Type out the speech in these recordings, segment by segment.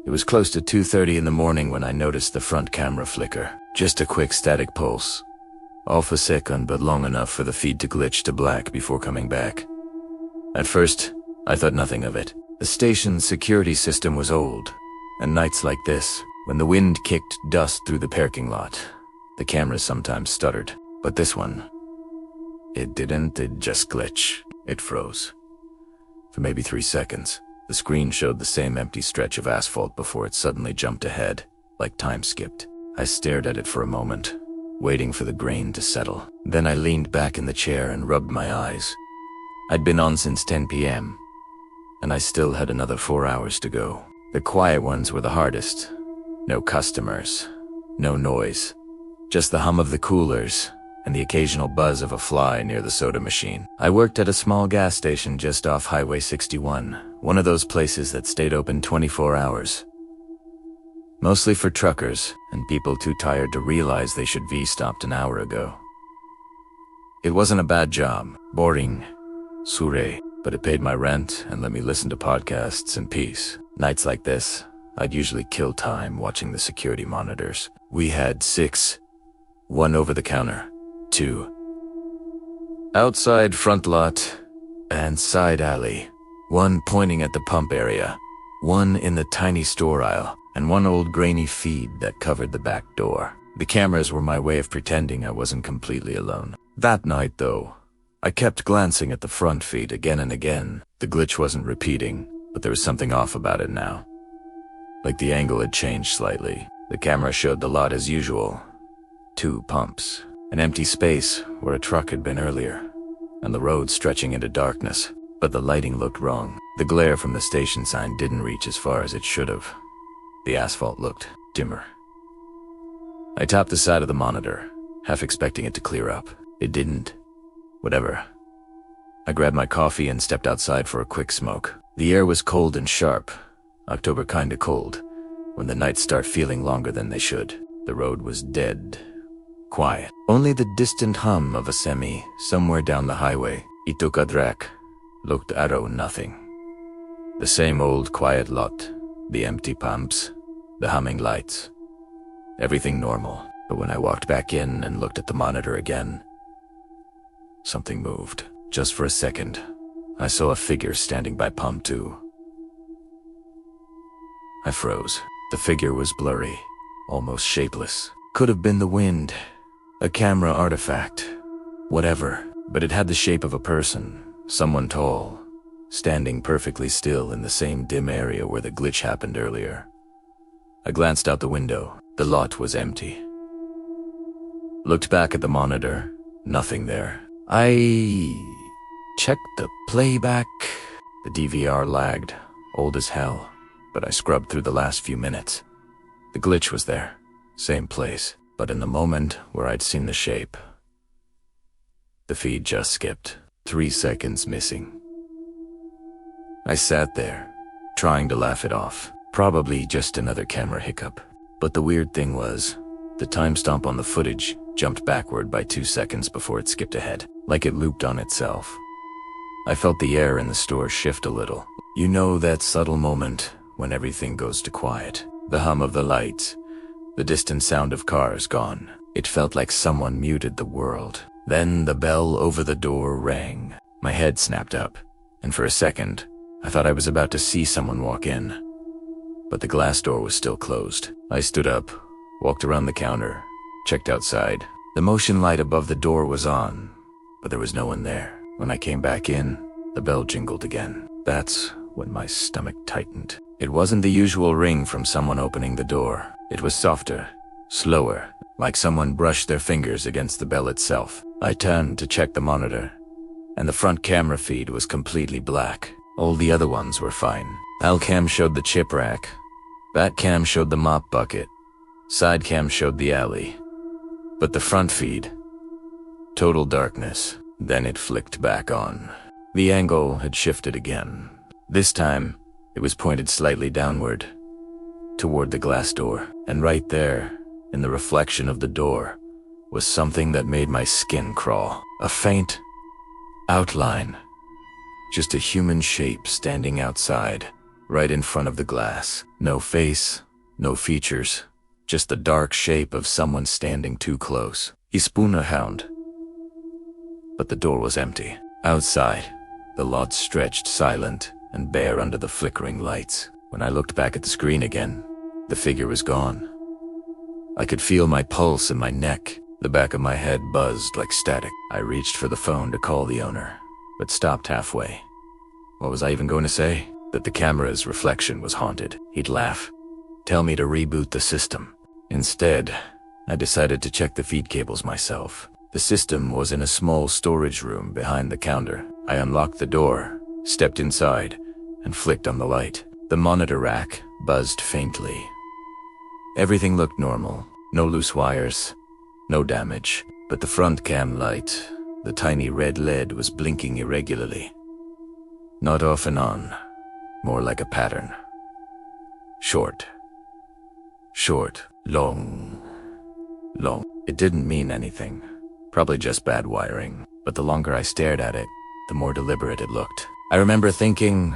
It was close to 2:30 in the morning when I noticed the front camera flicker. Just a quick static pulse. Off a second, but long enough for the feed to glitch to black before coming back. At first, I thought nothing of it. The station's security system was old, and nights like this, when the wind kicked dust through the parking lot, the cameras sometimes stuttered. But this one, it didn't, it just glitched. It froze. For maybe 3 seconds, the screen showed the same empty stretch of asphalt before it suddenly jumped ahead, like time skipped. I stared at it for a moment, waiting for the grain to settle. Then I leaned back in the chair and rubbed my eyes. I'd been on since 10 p.m., and I still had another 4 hours to go. The quiet ones were the hardest. No customers, no noise, just the hum of the coolers and the occasional buzz of a fly near the soda machine. I worked at a small gas station just off Highway 61, one of those places that stayed open 24 hours. Mostly for truckers and people too tired to realize they should V-stopped an hour ago. It wasn't a bad job, boring, sure, but it paid my rent and let me listen to podcasts in peace. Nights like this, I'd usually kill time watching the security monitors. We had 6, 1 over the counter, 2 outside front lot and side alley, 1 pointing at the pump area, 1 in the tiny store aisle, and 1 old grainy feed that covered the back door. The cameras were my way of pretending I wasn't completely alone. That night, though, I kept glancing at the front feed again and again. The glitch wasn't repeating, but there was something off about it now. Like the angle had changed slightly. The camera showed the lot as usual. 2 pumps, an empty space where a truck had been earlier, and the road stretching into darkness. But the lighting looked wrong. The glare from the station sign didn't reach as far as it should have. The asphalt looked dimmer. I tapped the side of the monitor, half expecting it to clear up. It didn't. Whatever. I grabbed my coffee and stepped outside for a quick smoke. The air was cold and sharp. October kinda cold, when the nights start feeling longer than they should. The road was dead. Quiet. Only the distant hum of a semi somewhere down the highway. Itukadrak. Looked arrow nothing. The same old quiet lot. The empty pumps. The humming lights. Everything normal. But when I walked back in and looked at the monitor again, something moved. Just for a second, I saw a figure standing by pump 2. I froze. The figure was blurry, almost shapeless. Could have been the wind, a camera artifact, whatever, but it had the shape of a person, someone tall, standing perfectly still in the same dim area where the glitch happened earlier. I glanced out the window. The lot was empty. Looked back at the monitor. Nothing there. I checked the playback. The DVR lagged, old as hell, but I scrubbed through the last few minutes. The glitch was there, same place, but in the moment where I'd seen the shape, the feed just skipped, 3 seconds missing. I sat there, trying to laugh it off. Probably just another camera hiccup. But the weird thing was, the timestamp on the footage jumped backward by 2 seconds before it skipped ahead, like it looped on itself. I felt the air in the store shift a little. You know that subtle moment when everything goes to quiet. The hum of the lights, the distant sound of cars gone. It felt like someone muted the world. Then the bell over the door rang. My head snapped up, and for a second, I thought I was about to see someone walk in. But the glass door was still closed. I stood up, walked around the counter, checked outside. The motion light above the door was on, but there was no one there. When I came back in, the bell jingled again. That's when my stomach tightened. It wasn't the usual ring from someone opening the door. It was softer, slower, like someone brushed their fingers against the bell itself. I turned to check the monitor, and the front camera feed was completely black. All the other ones were fine. Alcam showed the chip rack. Batcam showed the mop bucket. Sidecam showed the alley. But the front feed, total darkness. Then it flicked back on. The angle had shifted again. This time, it was pointed slightly downward, toward the glass door. And right there, in the reflection of the door, was something that made my skin crawl. A faint outline. Just a human shape standing outside, right in front of the glass. No face, no features, just the dark shape of someone standing too close. He spun a hound. But the door was empty. Outside, the lot stretched silent and bare under the flickering lights. When I looked back at the screen again, the figure was gone. I could feel my pulse in my neck. The back of my head buzzed like static. I reached for the phone to call the owner, but stopped halfway. What was I even going to say? That the camera's reflection was haunted. He'd laugh, tell me to reboot the system. Instead, I decided to check the feed cables myself. The system was in a small storage room behind the counter. I unlocked the door, stepped inside, and flicked on the light. The monitor rack buzzed faintly. Everything looked normal. No loose wires, no damage. But the front cam light, the tiny red LED, was blinking irregularly. Not off and on, more like a pattern. Short, long. It didn't mean anything. Probably just bad wiring. But the longer I stared at it, the more deliberate it looked. I remember thinking,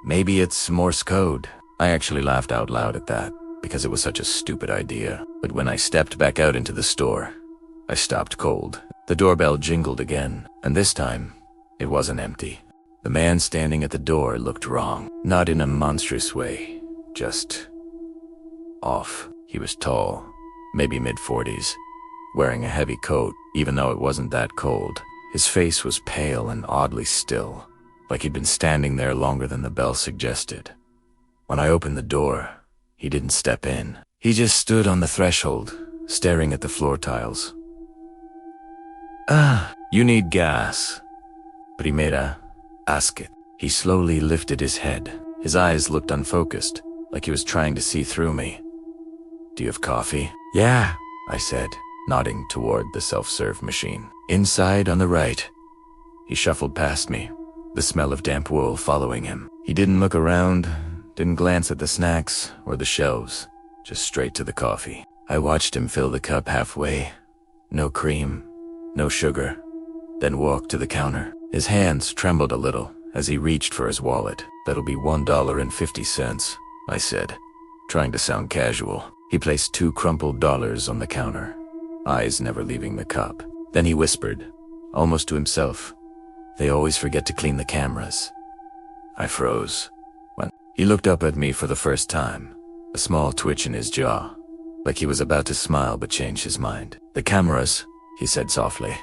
maybe it's Morse code. I actually laughed out loud at that, because it was such a stupid idea. But when I stepped back out into the store, I stopped cold. The doorbell jingled again, and this time, it wasn't empty. The man standing at the door looked wrong. Not in a monstrous way, just off. He was tall, maybe mid-40s, wearing a heavy coat, even though it wasn't that cold. His face was pale and oddly still, like he'd been standing there longer than the bell suggested. When I opened the door, he didn't step in. He just stood on the threshold, staring at the floor tiles. You need gas. Primera, ask it. He slowly lifted his head. His eyes looked unfocused, like he was trying to see through me. Do you have coffee? Yeah, I said, nodding toward the self-serve machine. Inside on the right. He shuffled past me, the smell of damp wool following him. He didn't look around, didn't glance at the snacks or the shelves, just straight to the coffee. I watched him fill the cup halfway. No cream, no sugar, then walk to the counter. His hands trembled a little as he reached for his wallet. That'll be $1.50, I said, trying to sound casual. He placed 2 crumpled dollars on the counter, eyes never leaving the cup. Then he whispered, almost to himself, "They always forget to clean the cameras." I froze. When he looked up at me for the first time, a small twitch in his jaw, like he was about to smile but change his mind. "The cameras," he said softly.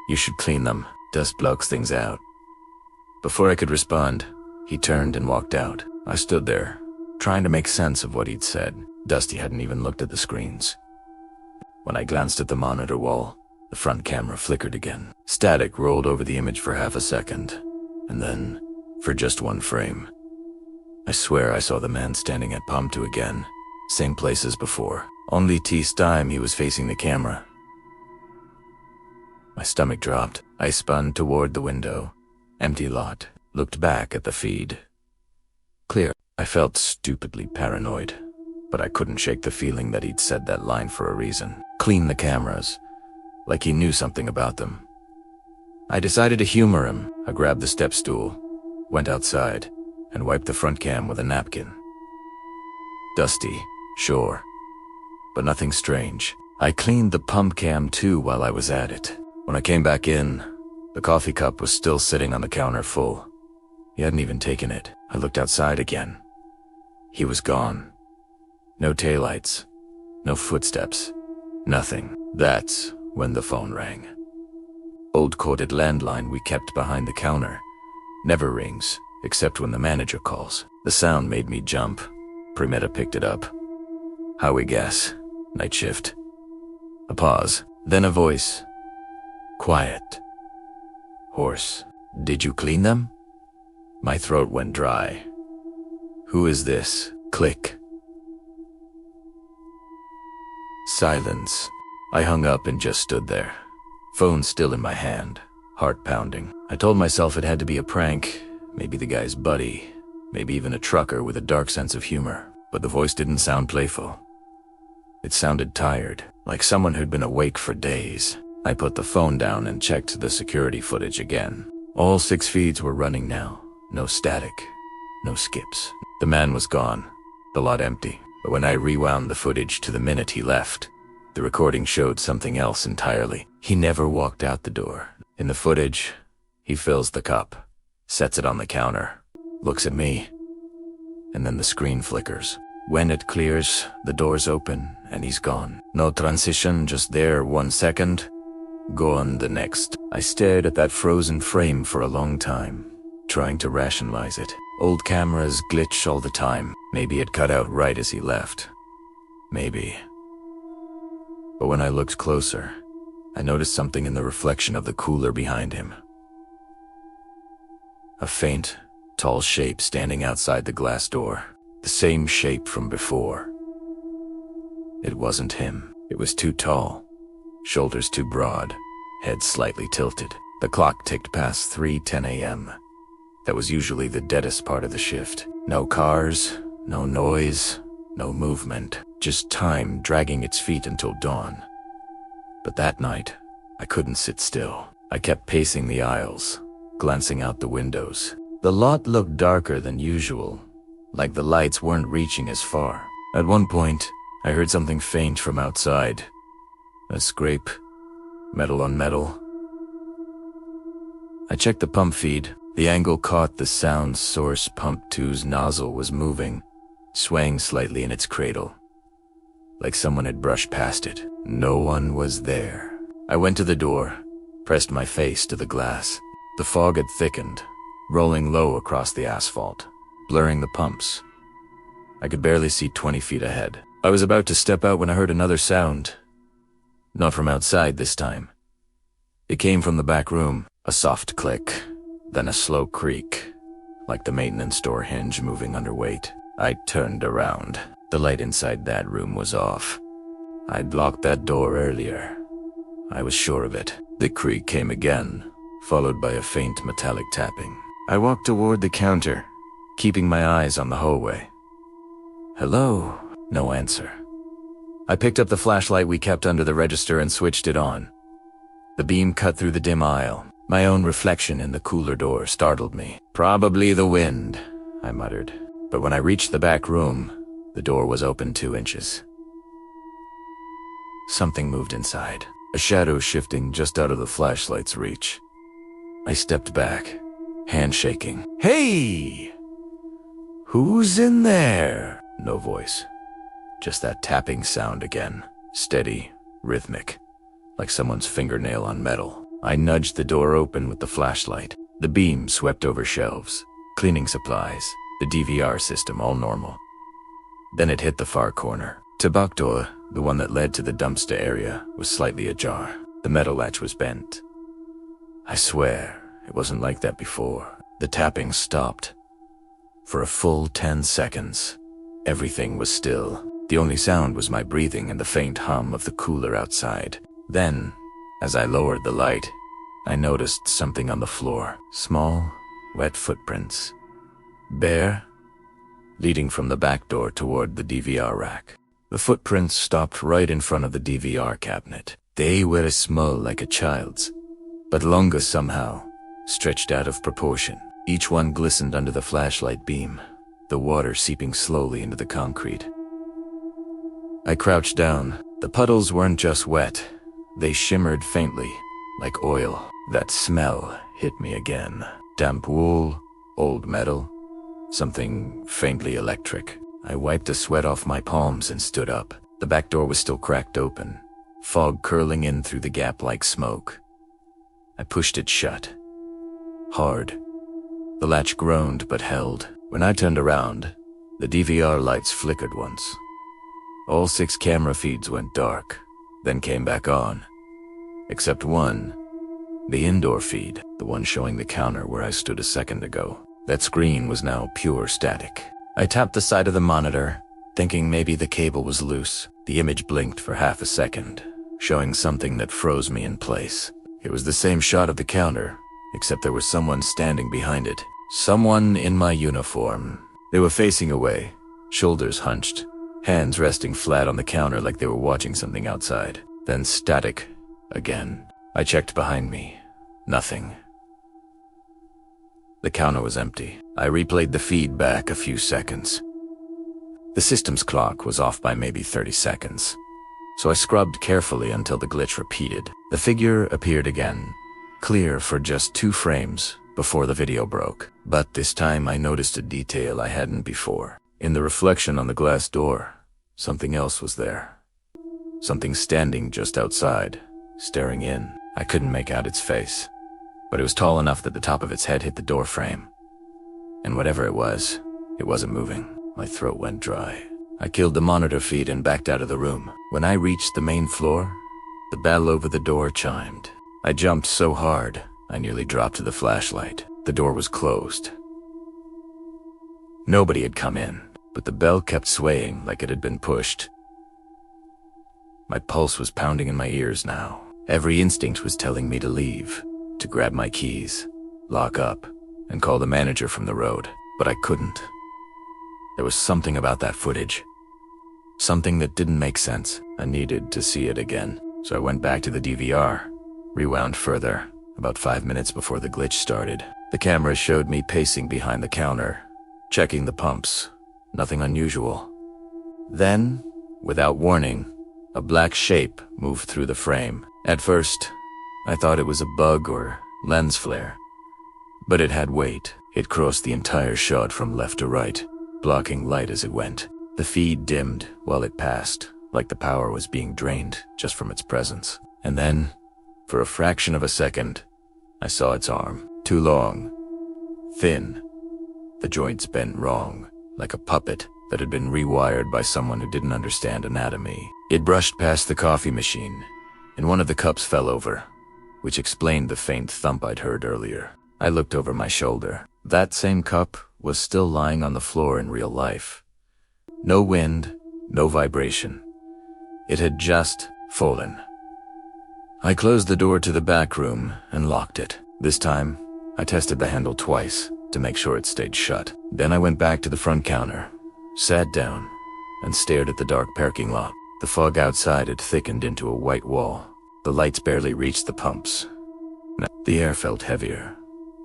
"You should clean them. Dust blocks things out." Before I could respond, he turned and walked out. I stood there, trying to make sense of what he'd said. Dusty hadn't even looked at the screens. When I glanced at the monitor wall, the front camera flickered again. Static rolled over the image for half a second, and then, for just one frame, I swear I saw the man standing at Palm 2 again. Same place as before. Only this time he was facing the camera. My stomach dropped. I spun toward the window. Empty lot. Looked back at the feed. Clear. I felt stupidly paranoid, but I couldn't shake the feeling that he'd said that line for a reason. Clean the cameras. Like he knew something about them. I decided to humor him. I grabbed the step stool, went outside, and wiped the front cam with a napkin. Dusty, sure, but nothing strange. I cleaned the pump cam too while I was at it. When I came back in, the coffee cup was still sitting on the counter full. He hadn't even taken it. I looked outside again. He was gone. No taillights, no footsteps, nothing. That's when the phone rang. Old corded landline we kept behind the counter. Never rings, except when the manager calls. The sound made me jump. Primera picked it up. "Howie gas, night shift." A pause, then a voice. Quiet. Hoarse. "Did you clean them?" My throat went dry. "Who is this?" Click. Silence. I hung up and just stood there. Phone still in my hand, heart pounding. I told myself it had to be a prank, maybe the guy's buddy, maybe even a trucker with a dark sense of humor. But the voice didn't sound playful. It sounded tired, like someone who'd been awake for days. I put the phone down and checked the security footage again. All 6 feeds were running now. No static, no skips. The man was gone, the lot empty. But when I rewound the footage to the minute he left, the recording showed something else entirely. He never walked out the door. In the footage, he fills the cup, sets it on the counter, looks at me, and then the screen flickers. When it clears, the door's open, and he's gone. No transition, just there 1 second, gone the next. I stared at that frozen frame for a long time, trying to rationalize it. Old cameras glitch all the time. Maybe it cut out right as he left. Maybe. But when I looked closer, I noticed something in the reflection of the cooler behind him. A faint, tall shape standing outside the glass door. The same shape from before. It wasn't him. It was too tall, shoulders too broad, head slightly tilted. The clock ticked past 3:10 a.m. That was usually the deadest part of the shift. No cars, no noise, no movement, just time dragging its feet until dawn. But that night, I couldn't sit still. I kept pacing the aisles, glancing out the windows. The lot looked darker than usual, like the lights weren't reaching as far. At one point, I heard something faint from outside. A scrape, metal on metal. I checked the pump feed. The angle caught the sound source. Pump 2's nozzle was moving, swaying slightly in its cradle, like someone had brushed past it. No one was there. I went to the door, pressed my face to the glass. The fog had thickened, rolling low across the asphalt, blurring the pumps. I could barely see 20 feet ahead. I was about to step out when I heard another sound. Not from outside this time. It came from the back room. A soft click, then a slow creak, like the maintenance door hinge moving under weight. I turned around. The light inside that room was off. I'd locked that door earlier. I was sure of it. The creak came again, followed by a faint metallic tapping. I walked toward the counter, keeping my eyes on the hallway. Hello? No answer. I picked up the flashlight we kept under the register and switched it on. The beam cut through the dim aisle. My own reflection in the cooler door startled me. Probably the wind, I muttered. But when I reached the back room, the door was open 2 inches. Something moved inside, a shadow shifting just out of the flashlight's reach. I stepped back, hand shaking. Hey! Who's in there? No voice. Just that tapping sound again. Steady, rhythmic, like someone's fingernail on metal. I nudged the door open with the flashlight. The beam swept over shelves, cleaning supplies, the DVR system, all normal. Then it hit the far corner. The back door, the one that led to the dumpster area, was slightly ajar. The metal latch was bent. I swear, it wasn't like that before. The tapping stopped. For a full 10 seconds, everything was still. The only sound was my breathing and the faint hum of the cooler outside. Then, as I lowered the light, I noticed something on the floor. Small, wet footprints. Bare, leading from the back door toward the DVR rack. The footprints stopped right in front of the DVR cabinet. They were small like a child's, but longer somehow, stretched out of proportion. Each one glistened under the flashlight beam, the water seeping slowly into the concrete. I crouched down. The puddles weren't just wet. They shimmered faintly, like oil. That smell hit me again. Damp wool, old metal, something faintly electric. I wiped the sweat off my palms and stood up. The back door was still cracked open, fog curling in through the gap like smoke. I pushed it shut. Hard. The latch groaned but held. When I turned around, the DVR lights flickered once. All 6 camera feeds went dark, then came back on. Except one, the indoor feed, the one showing the counter where I stood a second ago. That screen was now pure static. I tapped the side of the monitor, thinking maybe the cable was loose. The image blinked for half a second, showing something that froze me in place. It was the same shot of the counter, except there was someone standing behind it. Someone in my uniform. They were facing away, shoulders hunched, hands resting flat on the counter like they were watching something outside. Then static again. I checked behind me. Nothing. The counter was empty. I replayed the feed back a few seconds. The system's clock was off by maybe 30 seconds, so I scrubbed carefully until the glitch repeated. The figure appeared again, clear for just 2 frames before the video broke. But this time I noticed a detail I hadn't before. In the reflection on the glass door, something else was there. Something standing just outside, staring in. I couldn't make out its face, but it was tall enough that the top of its head hit the door frame. And whatever it wasn't moving. My throat went dry. I killed the monitor feed and backed out of the room. When I reached the main floor, the bell over the door chimed. I jumped so hard, I nearly dropped the flashlight. The door was closed. Nobody had come in, but the bell kept swaying like it had been pushed. My pulse was pounding in my ears now. Every instinct was telling me to leave, to grab my keys, lock up, and call the manager from the road, but I couldn't. There was something about that footage. Something that didn't make sense. I needed to see it again, so I went back to the DVR, rewound further, about 5 minutes before the glitch started. The camera showed me pacing behind the counter, checking the pumps. Nothing unusual. Then, without warning, a black shape moved through the frame. At first, I thought it was a bug or lens flare, but it had weight. It crossed the entire shot from left to right, blocking light as it went. The feed dimmed while it passed, like the power was being drained just from its presence. And then, for a fraction of a second, I saw its arm. Too long, thin, the joints bent wrong, like a puppet that had been rewired by someone who didn't understand anatomy. It brushed past the coffee machine, and one of the cups fell over, which explained the faint thump I'd heard earlier. I looked over my shoulder. That same cup was still lying on the floor in real life. No wind, no vibration. It had just fallen. I closed the door to the back room and locked it. This time, I tested the handle twice to make sure it stayed shut. Then I went back to the front counter, sat down, and stared at the dark parking lot. The fog outside had thickened into a white wall. The lights barely reached the pumps. The air felt heavier,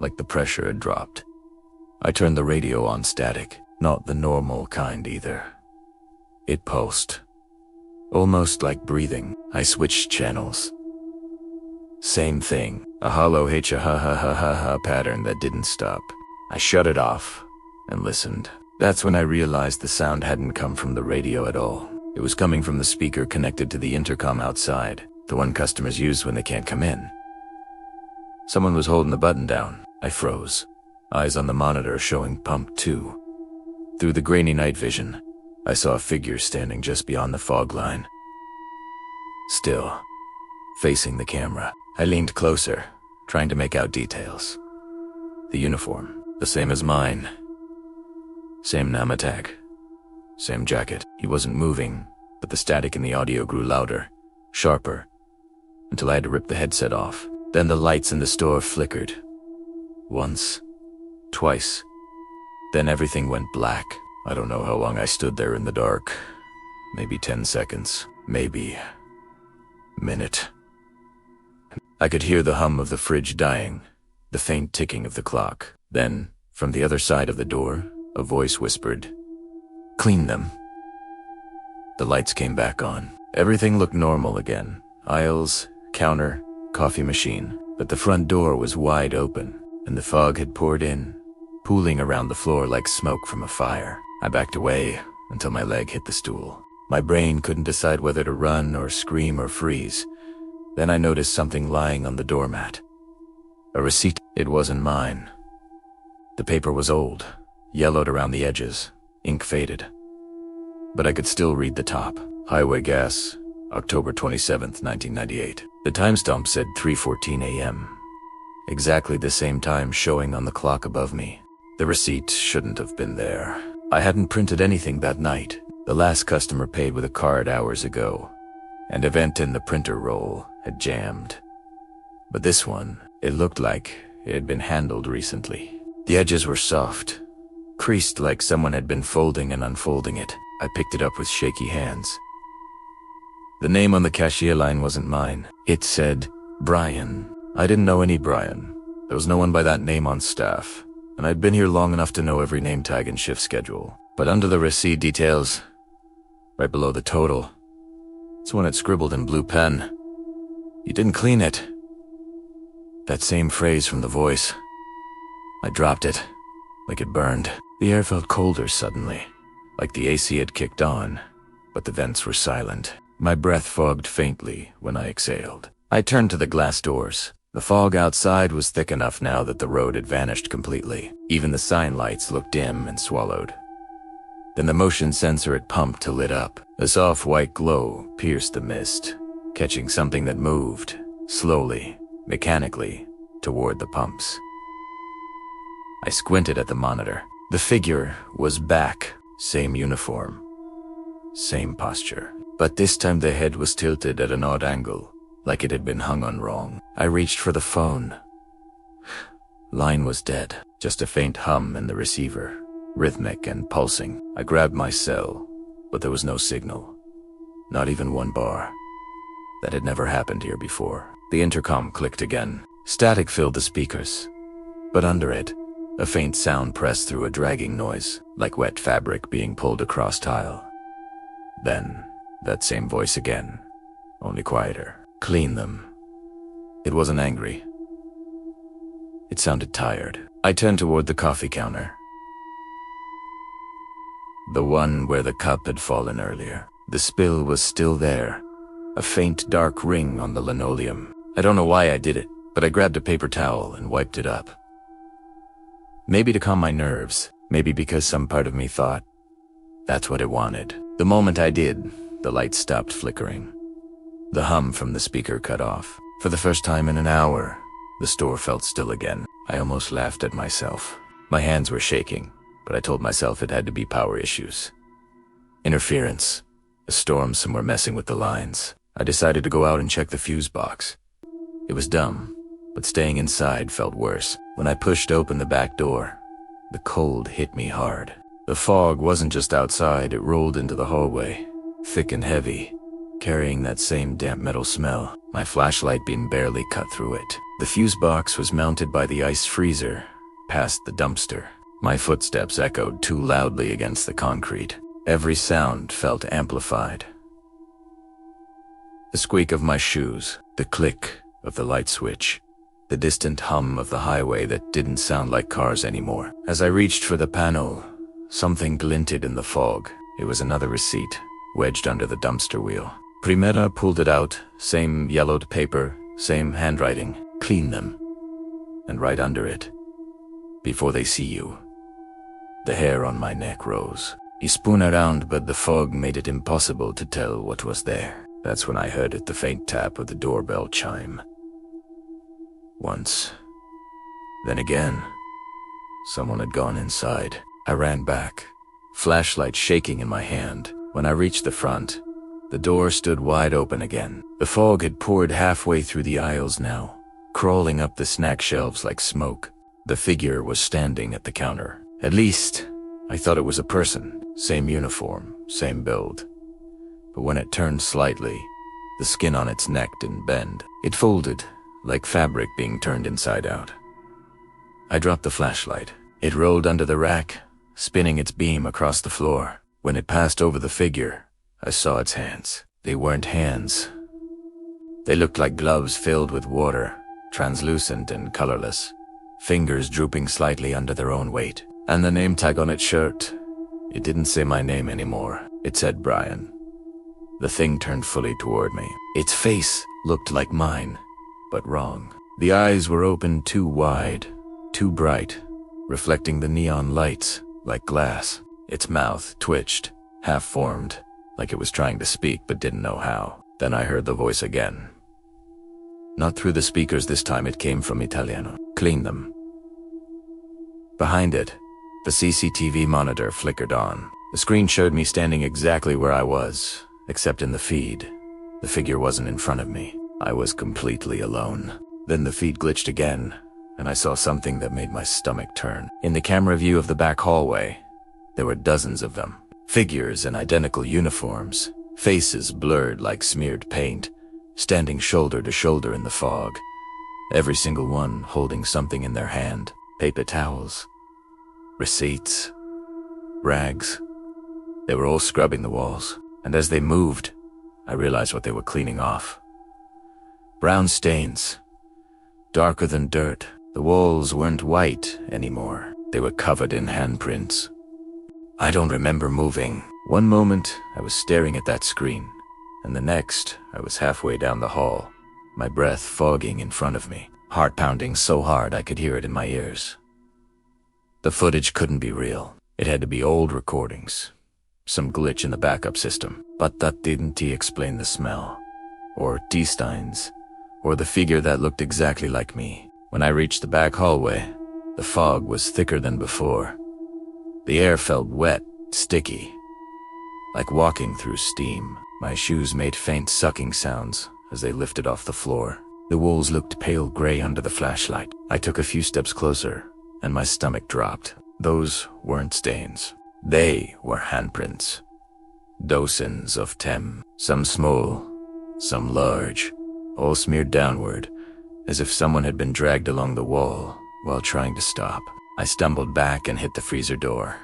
like the pressure had dropped. I turned the radio on static, not the normal kind either. It pulsed, almost like breathing. I switched channels. Same thing, a hollow ha-ha-ha-ha-ha pattern that didn't stop. I shut it off and listened. That's when I realized the sound hadn't come from the radio at all. It was coming from the speaker connected to the intercom outside, the one customers use when they can't come in. Someone was holding the button down. I froze, eyes on the monitor showing pump 2. Through the grainy night vision, I saw a figure standing just beyond the fog line. Still, facing the camera. I leaned closer, trying to make out details. The uniform, the same as mine. Same name tag. Same jacket. He wasn't moving, but the static in the audio grew louder, sharper, until I had to rip the headset off. Then the lights in the store flickered. Once, twice. Then everything went black. I don't know how long I stood there in the dark. Maybe 10 seconds. Maybe a minute. I could hear the hum of the fridge dying, the faint ticking of the clock. Then, from the other side of the door, a voice whispered, "Clean them." The lights came back on. Everything looked normal again. Aisles, counter, coffee machine. But the front door was wide open, and the fog had poured in, pooling around the floor like smoke from a fire. I backed away until my leg hit the stool. My brain couldn't decide whether to run or scream or freeze. Then I noticed something lying on the doormat. A receipt. It wasn't mine. The paper was old, yellowed around the edges, ink faded. But I could still read the top. Highway gas, October 27th, 1998. The timestamp said 3:14 a.m. Exactly the same time showing on the clock above me. The receipt shouldn't have been there. I hadn't printed anything that night. The last customer paid with a card hours ago, and a vent in the printer roll had jammed. But this one, it looked like it had been handled recently. The edges were soft, creased like someone had been folding and unfolding it. I picked it up with shaky hands. The name on the cashier line wasn't mine. It said Brian. I didn't know any Brian. There was no one by that name on staff. and I'd been here long enough to know every name tag and shift schedule. But under the receipt details, right below the total, someone had scribbled in blue pen, "You didn't clean it." That same phrase from the voice. I dropped it, like it burned. The air felt colder suddenly, like the AC had kicked on, but the vents were silent. My breath fogged faintly when I exhaled. I turned to the glass doors. The fog outside was thick enough now that the road had vanished completely. Even the sign lights looked dim and swallowed. Then the motion sensor it pumped to lit up. A soft white glow pierced the mist, catching something that moved, slowly, mechanically, toward the pumps. I squinted at the monitor. The figure was back, same uniform, same posture. But this time the head was tilted at an odd angle, like it had been hung on wrong. I reached for the phone. Line was dead, just a faint hum in the receiver, rhythmic and pulsing. I grabbed my cell, but there was no signal. Not even one bar. That had never happened here before. The intercom clicked again. Static filled the speakers, but under it, a faint sound pressed through a dragging noise, like wet fabric being pulled across tile. Then, that same voice again, only quieter. "Clean them." It wasn't angry. It sounded tired. I turned toward the coffee counter. The one where the cup had fallen earlier. The spill was still there, a faint dark ring on the linoleum. I don't know why I did it, but I grabbed a paper towel and wiped it up. Maybe to calm my nerves, maybe because some part of me thought that's what it wanted. The moment I did, the light stopped flickering. The hum from the speaker cut off. For the first time in an hour, the store felt still again. I almost laughed at myself. My hands were shaking, but I told myself it had to be power issues. Interference. A storm somewhere messing with the lines. I decided to go out and check the fuse box. It was dumb, but staying inside felt worse. When I pushed open the back door, the cold hit me hard. The fog wasn't just outside, it rolled into the hallway, thick and heavy, carrying that same damp metal smell. My flashlight beam barely cut through it. The fuse box was mounted by the ice freezer, past the dumpster. My footsteps echoed too loudly against the concrete. Every sound felt amplified. The squeak of my shoes, the click of the light switch, the distant hum of the highway that didn't sound like cars anymore. As I reached for the panel, something glinted in the fog. It was another receipt, wedged under the dumpster wheel. Primera pulled it out, same yellowed paper, same handwriting. "Clean them." And right under it, "Before they see you." The hair on my neck rose. He spun around, but the fog made it impossible to tell what was there. That's when I heard the faint tap of the doorbell chime. Once. Then again. Someone had gone inside. I ran back, flashlight shaking in my hand. When I reached the front, the door stood wide open again. The fog had poured halfway through the aisles now, crawling up the snack shelves like smoke. The figure was standing at the counter. At least, I thought it was a person. Same uniform, same build. But when it turned slightly, the skin on its neck didn't bend. It folded, like fabric being turned inside out. I dropped the flashlight. It rolled under the rack, spinning its beam across the floor. When it passed over the figure, I saw its hands. They weren't hands. They looked like gloves filled with water, translucent and colorless, fingers drooping slightly under their own weight. And the name tag on its shirt, it didn't say my name anymore. It said Brian. The thing turned fully toward me. Its face looked like mine, but wrong. The eyes were open too wide, too bright, reflecting the neon lights like glass. Its mouth twitched, half-formed, like it was trying to speak but didn't know how. Then I heard the voice again. Not through the speakers this time, it came from Italiano. "Clean them." Behind it, the CCTV monitor flickered on. The screen showed me standing exactly where I was, except in the feed. The figure wasn't in front of me. I was completely alone. Then the feed glitched again, and I saw something that made my stomach turn. In the camera view of the back hallway, there were dozens of them. Figures in identical uniforms, faces blurred like smeared paint, standing shoulder to shoulder in the fog. Every single one holding something in their hand. Paper towels, receipts, rags. They were all scrubbing the walls, and as they moved, I realized what they were cleaning off. Brown stains, darker than dirt. The walls weren't white anymore. They were covered in handprints. I don't remember moving. One moment, I was staring at that screen, and the next, I was halfway down the hall, my breath fogging in front of me, heart pounding so hard I could hear it in my ears. The footage couldn't be real. It had to be old recordings. Some glitch in the backup system. But that didn't explain the smell, or T-Steins, or the figure that looked exactly like me. When I reached the back hallway, the fog was thicker than before. The air felt wet, sticky, like walking through steam. My shoes made faint sucking sounds as they lifted off the floor. The walls looked pale gray under the flashlight. I took a few steps closer, and my stomach dropped. Those weren't stains. They were handprints. Dozens of them, some small, some large, all smeared downward, as if someone had been dragged along the wall while trying to stop. I stumbled back and hit the freezer door.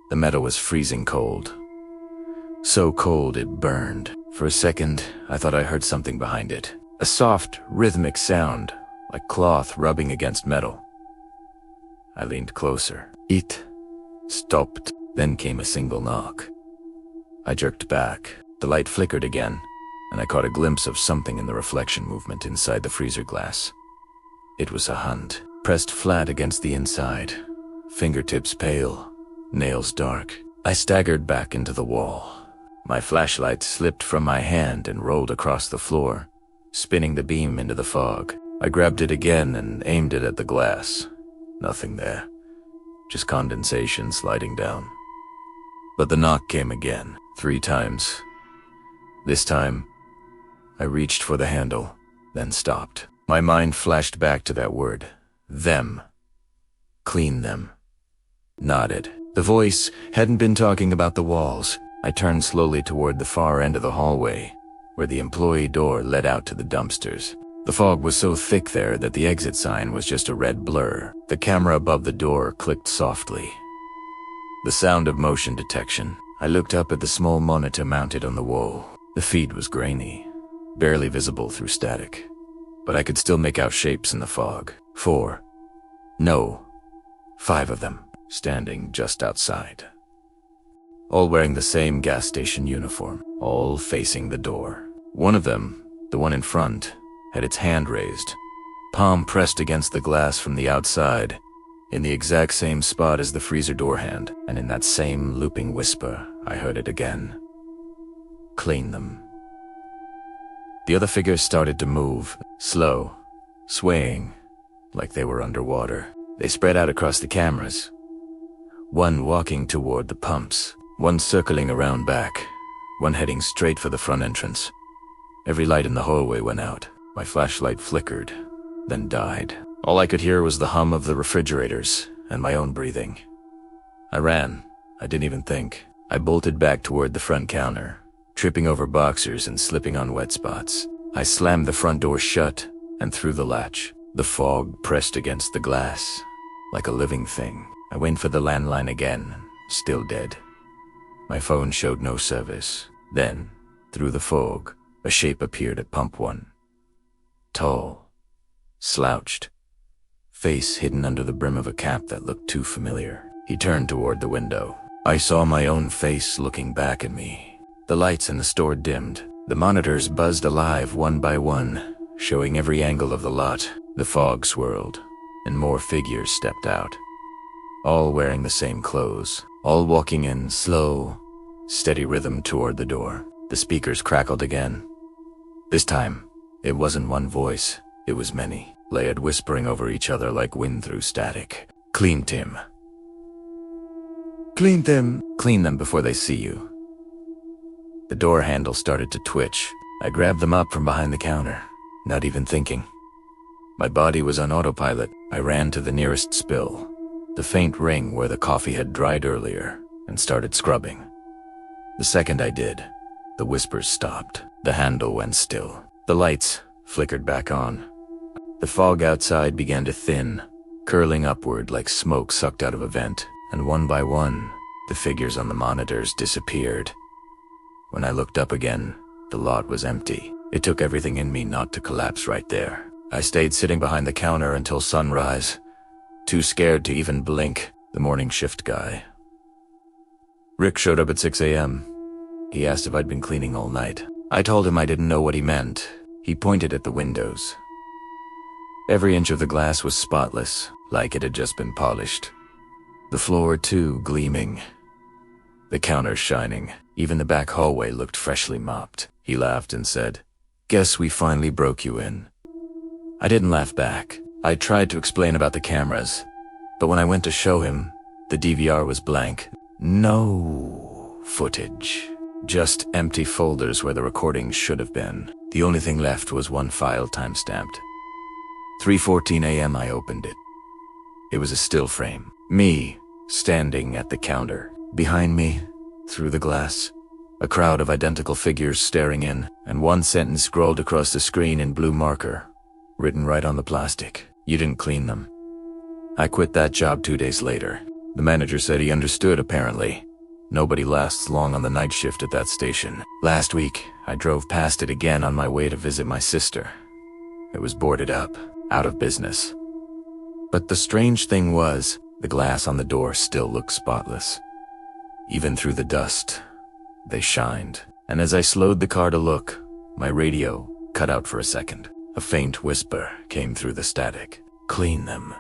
The metal was freezing cold. So cold it burned. For a second, I thought I heard something behind it. A soft, rhythmic sound, like cloth rubbing against metal. I leaned closer. It stopped. Then came a single knock. I jerked back. The light flickered again, and I caught a glimpse of something in the reflection movement inside the freezer glass. It was a hand, pressed flat against the inside, fingertips pale, nails dark. I staggered back into the wall. My flashlight slipped from my hand and rolled across the floor, spinning the beam into the fog. I grabbed it again and aimed it at the glass. Nothing there, just condensation sliding down. But the knock came again, 3 times. This time, I reached for the handle, then stopped. My mind flashed back to that word, them. Clean them. Nodded. The voice hadn't been talking about the walls. I turned slowly toward the far end of the hallway, where the employee door led out to the dumpsters. The fog was so thick there that the exit sign was just a red blur. The camera above the door clicked softly. The sound of motion detection. I looked up at the small monitor mounted on the wall. The feed was grainy, barely visible through static, but I could still make out shapes in the fog. 4 5 of them, standing just outside. All wearing the same gas station uniform, all facing the door. One of them, the one in front, had its hand raised, palm pressed against the glass from the outside, in the exact same spot as the freezer door hand, and in that same looping whisper, I heard it again. Clean them. The other figures started to move, slow, swaying, like they were underwater. They spread out across the cameras. One walking toward the pumps, one circling around back, one heading straight for the front entrance. Every light in the hallway went out. My flashlight flickered, then died. All I could hear was the hum of the refrigerators and my own breathing. I ran. I didn't even think. I bolted back toward the front counter, tripping over boxers and slipping on wet spots. I slammed the front door shut and threw the latch. The fog pressed against the glass, like a living thing. I went for the landline again, still dead. My phone showed no service. Then, through the fog, a shape appeared at pump 1. Tall, slouched, face hidden under the brim of a cap that looked too familiar. He turned toward the window. I saw my own face looking back at me. The lights in the store dimmed. The monitors buzzed alive one by one, showing every angle of the lot. The fog swirled, and more figures stepped out, all wearing the same clothes, all walking in slow, steady rhythm toward the door. The speakers crackled again. This time, it wasn't one voice, it was many, layered whispering over each other like wind through static. Clean Tim. Clean them. Clean them before they see you. The door handle started to twitch. I grabbed them up from behind the counter, not even thinking. My body was on autopilot. I ran to the nearest spill, the faint ring where the coffee had dried earlier, and started scrubbing. The second I did, the whispers stopped. The handle went still. The lights flickered back on. The fog outside began to thin, curling upward like smoke sucked out of a vent, and one by one, the figures on the monitors disappeared. When I looked up again, the lot was empty. It took everything in me not to collapse right there. I stayed sitting behind the counter until sunrise, too scared to even blink. The morning shift guy, Rick, showed up at 6 a.m. He asked if I'd been cleaning all night. I told him I didn't know what he meant. He pointed at the windows. Every inch of the glass was spotless, like it had just been polished. The floor, too, gleaming. The counter shining. Even the back hallway looked freshly mopped. He laughed and said, "Guess we finally broke you in." I didn't laugh back. I tried to explain about the cameras, but when I went to show him, the DVR was blank. No footage. Just empty folders where the recordings should have been. The only thing left was one file timestamped. 3:14 a.m. I opened it. It was a still frame. Me, standing at the counter. Behind me, through the glass, a crowd of identical figures staring in, and one sentence scrawled across the screen in blue marker, written right on the plastic. "You didn't clean them." I quit that job 2 days later. The manager said he understood, apparently. Nobody lasts long on the night shift at that station. Last week, I drove past it again on my way to visit my sister. It was boarded up, out of business. But the strange thing was, the glass on the door still looked spotless. Even through the dust, they shined. And as I slowed the car to look, my radio cut out for a second. A faint whisper came through the static. "Clean them."